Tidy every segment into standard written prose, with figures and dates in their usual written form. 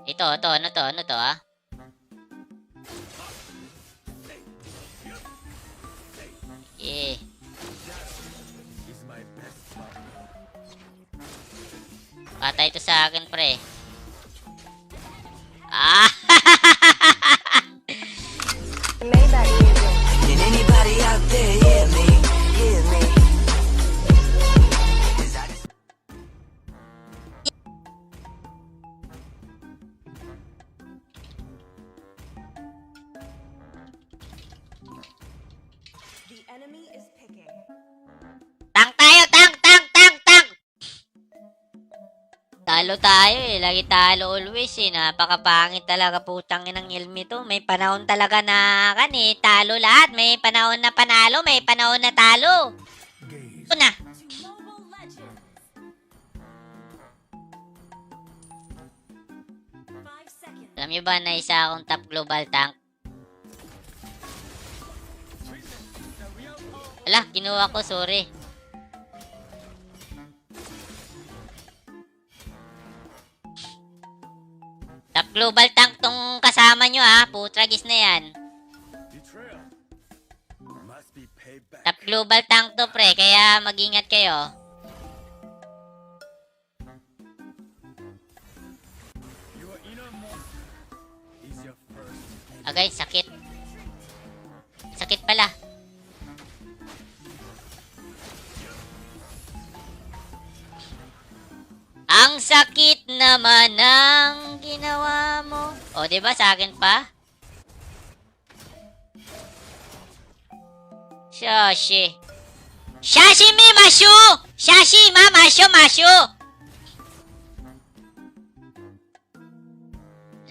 Ano to, ah? Eh. Patay to sa akin, pre. Ah! Maybach music. Can anybody out there hear me? Hear me? The enemy is picking. Tank tayo! Tank! Talo tayo eh. Lagi talo always eh. Napakapangit talaga putang inang Ilmi to. May panahon talaga na talo lahat. May panahon na panalo, may panahon na talo. Ito na. Mobile Legends. 5 seconds. Alam nyo ba na isa akong top global tank? Ala, kinuha ko, sorry. Top global tank tong kasama nyo ha. Putragis na yan. Top global tank to pre, kaya mag-ingat kayo. Agay, sakit. Sakit pala. Ang sakit naman ng ginawa mo. O, diba sa akin pa? Shashi. Shashi mi mashu! Shashi ma mashu!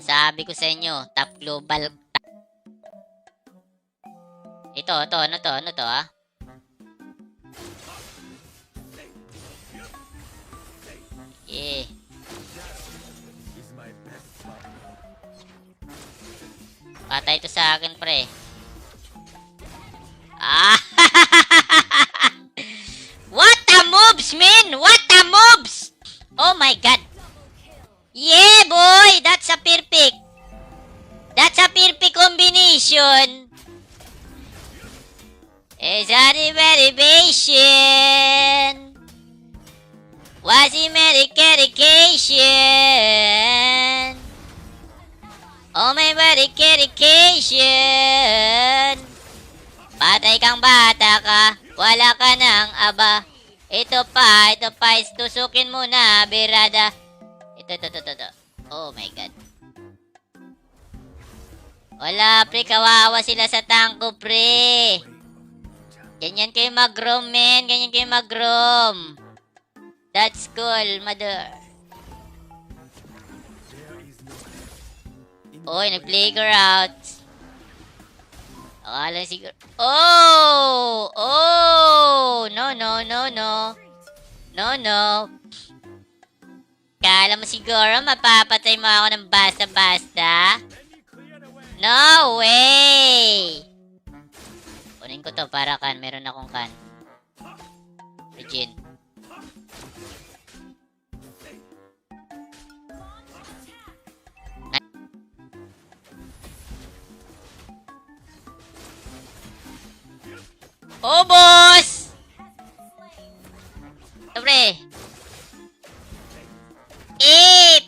Sabi ko sa inyo, top global. Ano to, ah? Eh. Patay to sa akin, pre. Ah! What a moves, man! What a moves! Oh my god! Yeah, boy! That's a perfect! That's a perfect combination! Is that a motivation? Was it medication? Oh, my medication. Patay kang bata ka, wala ka ng aba. Ito pa, tusukin mo na, birada. Ito. Oh my god. Wala, pre, kawawa sila sa tangko, pre. Ganyan kayo mag-roam, men. Ganyan kayo mag-roam. That's cool, mother. Oy, nag-playground. Akala siguro. Oh! No. Kala mo siguro mapapatay mo ako ng basta-basta? No way! Kunin ko to para kan. Meron akong kan. Regine. Oh, boss! Dobre.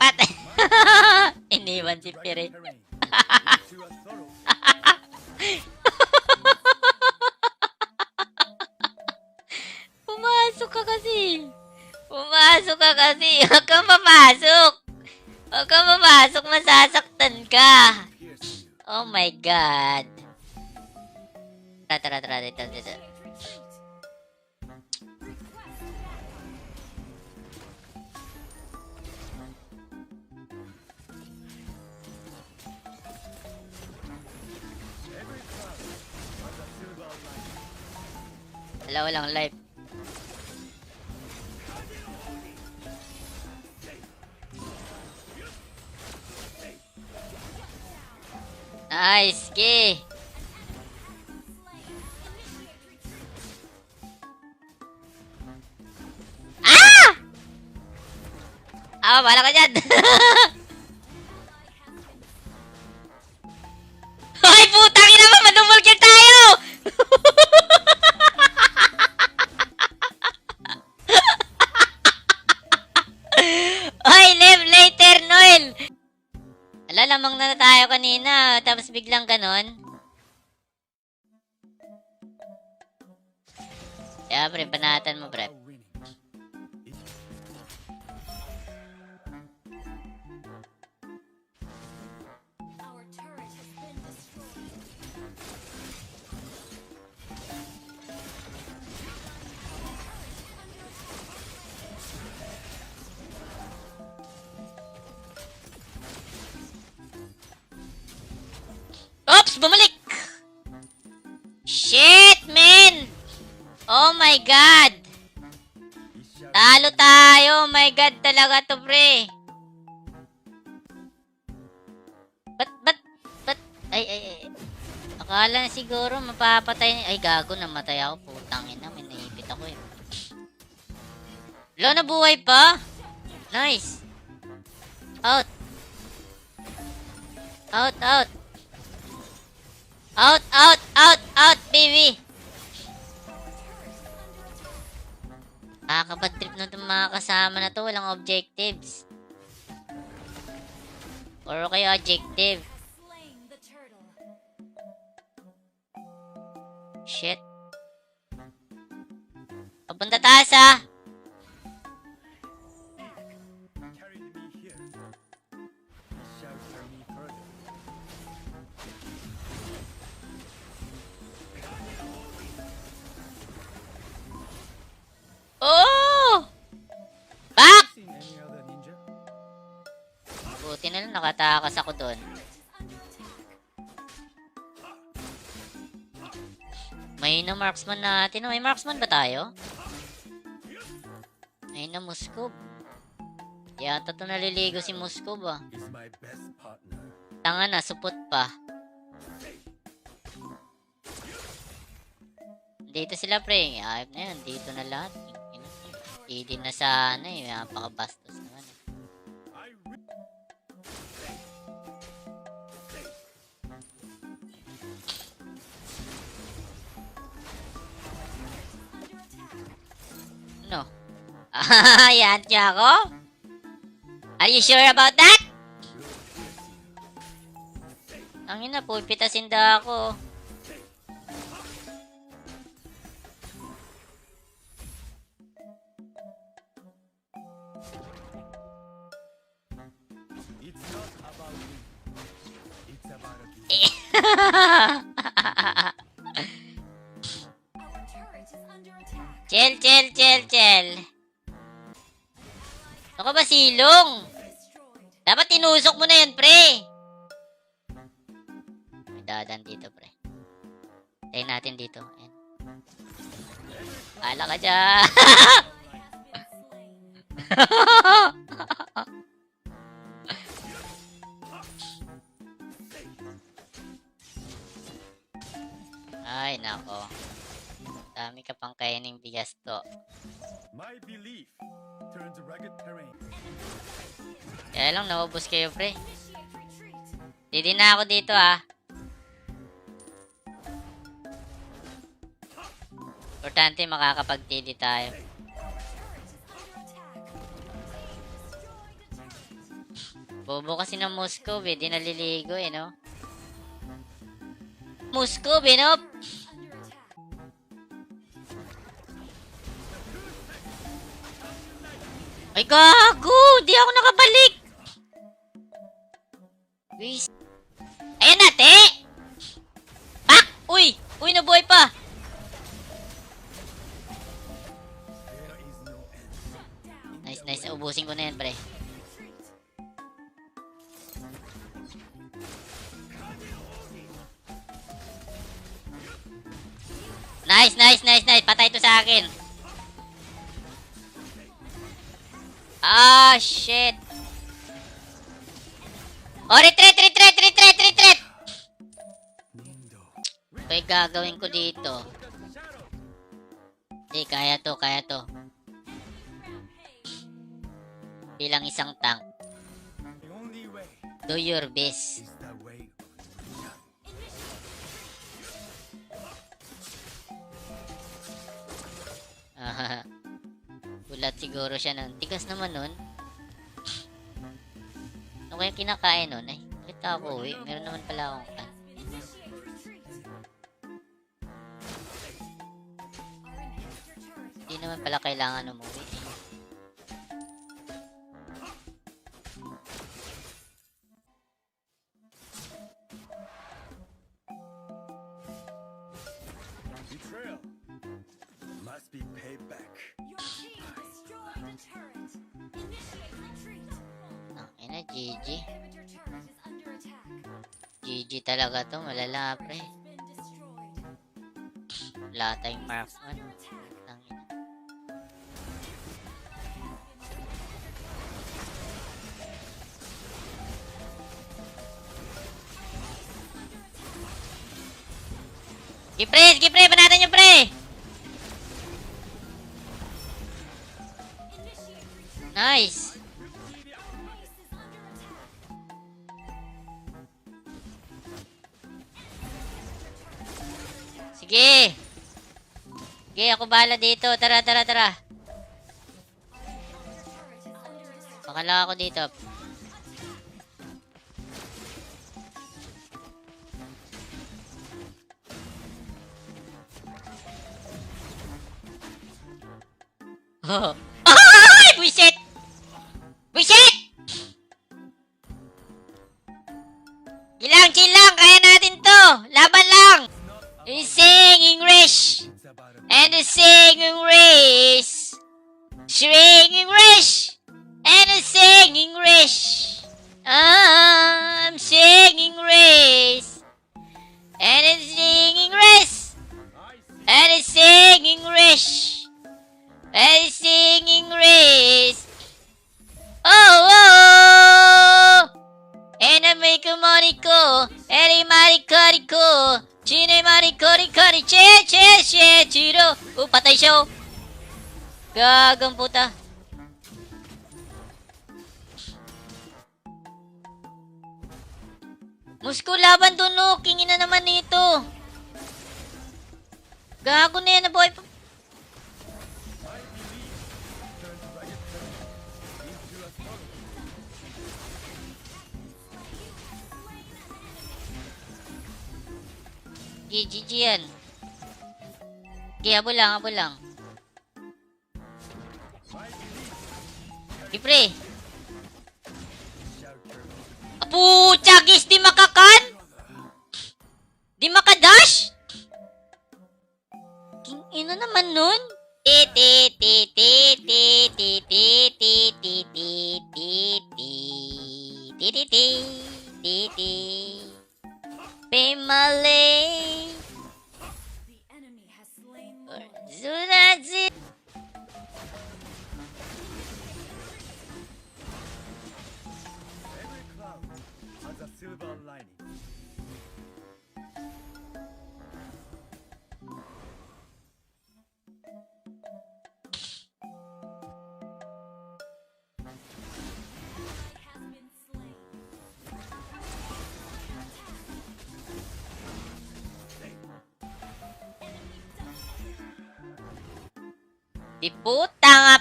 Patay. Iniwan si Pire. Pumasok ka kasi. Huwag kang papasok. Masasaktan ka. Oh my God. Tara. Dito. Walang life. Nice, okay. Bala ka dyan. Oy, live later, Noel! Ala, lamang na tayo kanina. Tapos biglang ganon. Kaya, pre, panatan mo, pre. Our turret has been destroyed. Oops! Bumalik! Shit, man! Oh my God! Talo tayo! Oh my God talaga to, pre! Ba't? Ay. Akala na siguro mapapatay ni... Ay, gago, namatay ako. Putang ina, may naipit ako eh. Lo, nabuhay pa? Nice! Out! Out, baby! Nakakabad trip na itong mga kasama na to. Walang objectives. Or kayo objective. Slain the turtle. Shit. Papunta taas ah! Carried me here. He shall carry me further. Oh! Back! Seen any other ninja? Buti na lang nakatakas ako doon. May na marksman natin. May marksman ba tayo? May na Muskob. Yata to naliligo si Muskob ah. Is my best partner. Tanga na, supot pa. Dito sila pre. Ayop na yan. Dito na lahat. Hindi na sana eh. Napakabastos naman eh. I re- No. Yan niya ako? Are you sure about that? Ang ina, pupitasin daw ako. It's not about me. It's about a game. Our turret is under attack. Chill. Ano ka ba silong? Destroyed. Dapat tinusok mo na yan, pre. May dadan dito, pre. Tayo natin dito. Ayan. Ala ka dyan. Ally has been slain. Ay, nako. Dami ka pang kaining bigas to. My belief turns rugged terrain. Kaya lang, naubos kayo, pre. Initiate retreat. Didi na ako dito, ah. Importante, makakapag-TD tayo. Our turret is under attack. Destroyed a turret. Bobo kasi ng Moscow, eh. Di naliligo, eh, no? Moscow, eh, no? Under attack. Ay, gago! Di ako nakabalik! Wish. Ayan na, te! Pak! Uy! Uy, nabuhay pa! There is no end. Nice. Ubusin ko na yan, pre. Retreat. Nice. Patay to sa akin. Ah, shit. Oh, retreat! Nindo. Ito yung gagawin ko dito. Hindi, kaya to. Rampage. Bilang isang tank. The only way Do your best. is the way of ninja. Gulat siguro siya ng tigas naman nun. Ano kaya kinakain nun? Ay, bakit ako uwi? Meron naman pala akong kan. Initiate retreat. Our inhibitor turret Hindi naman pala kailangan umuwi. Betrayal must be paid back. Your team destroyed a turret. Initiate retreat. Ang ina, GG. Inhibitor turret is under attack. GG talaga to. Malala, pre. Has been destroyed. Wala tayong marksman. Under attack. Ang ina. Sige pre, banatan nyo pre! Initiate retreat. Nice! Base is under attack. Sige! Sige, ako bahala dito. Tara. Turret is under attack. Bakala ako dito. Oh. Ay! Buisit! Buisit! Chill lang. Kaya natin to. Laban lang. You sing English. It's about a And you sing English. Sing English. And you sing English. I'm singing English. And it's singing English. And it's singing English. And it's singing English. Oh. And I make a mariko. And a mariko. Chine marikori. Che. Chiro. Patay siya. Gagang puta. Musko laban dun, no. Kingin na naman nito. Gago na yan na boy. GG yan. Okay, habol lang. Pre. Apo, Chagis, di makakan? Di makadash? King ina naman nun. Pemale. The enemy has slain the Zunazi. every cloud has a silver lining. has been slain. Di puta nga.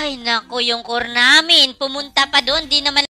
Ay, naku, yung core namin. Pumunta pa doon. Di naman